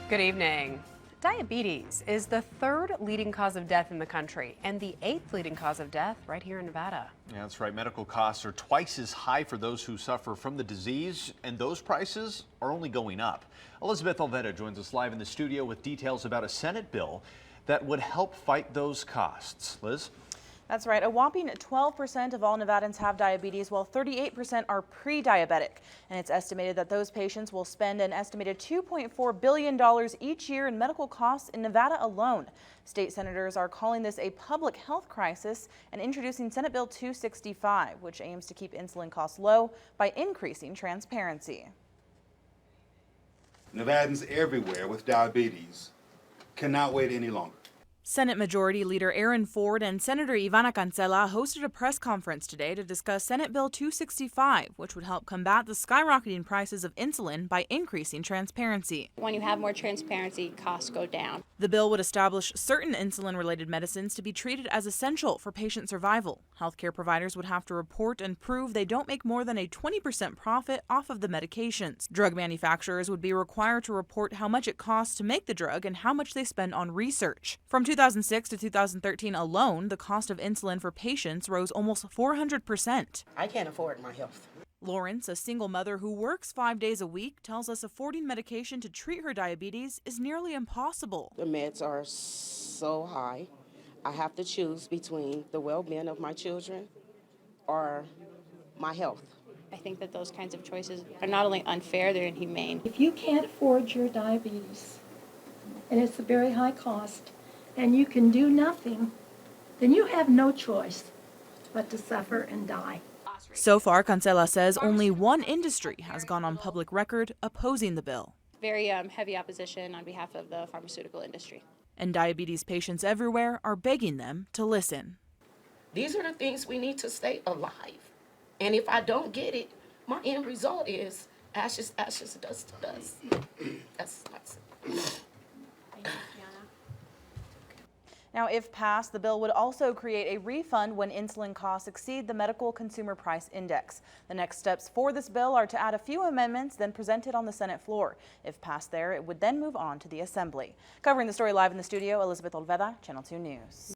Good evening. Diabetes is the third leading cause of death in the country and the eighth leading cause of death right here in Nevada. Yeah, that's right. Medical costs are twice as high for those who suffer from the disease, and those prices are only going up. Elizabeth Olvera joins us live in the studio with details about a Senate bill that would help fight those costs. Liz? That's right. A whopping 12% of all Nevadans have diabetes, while 38% are pre-diabetic. And it's estimated that those patients will spend an estimated $2.4 billion each year in medical costs in Nevada alone. State senators are calling this a public health crisis and introducing Senate Bill 265, which aims to keep insulin costs low by increasing transparency. Nevadans everywhere with diabetes cannot wait any longer. Senate Majority Leader Aaron Ford and Senator Ivana Cancela hosted a press conference today to discuss Senate Bill 265, which would help combat the skyrocketing prices of insulin by increasing transparency. When you have more transparency, costs go down. The bill would establish certain insulin-related medicines to be treated as essential for patient survival. Healthcare providers would have to report and prove they don't make more than a 20% profit off of the medications. Drug manufacturers would be required to report how much it costs to make the drug and how much they spend on research. From 2006 to 2013 alone, the cost of insulin for patients rose almost 400%. I can't afford my health. Lawrence, a single mother who works 5 days a week, tells us affording medication to treat her diabetes is nearly impossible. The meds are so high. I have to choose between the well-being of my children or my health. I think that those kinds of choices are not only unfair, they're inhumane. If you can't afford your diabetes, and it's a very high cost, and you can do nothing, then you have no choice but to suffer and die. So far, Cancela says only one industry has gone on public record opposing the bill. Very heavy opposition on behalf of the pharmaceutical industry. And diabetes patients everywhere are begging them to listen. These are the things we need to stay alive. And if I don't get it, my end result is ashes, ashes, dust to dust. That's it. Now, if passed, the bill would also create a refund when insulin costs exceed the Medical Consumer Price Index. The next steps for this bill are to add a few amendments, then present it on the Senate floor. If passed there, it would then move on to the Assembly. Covering the story live in the studio, Elizabeth Olvera, Channel 2 News.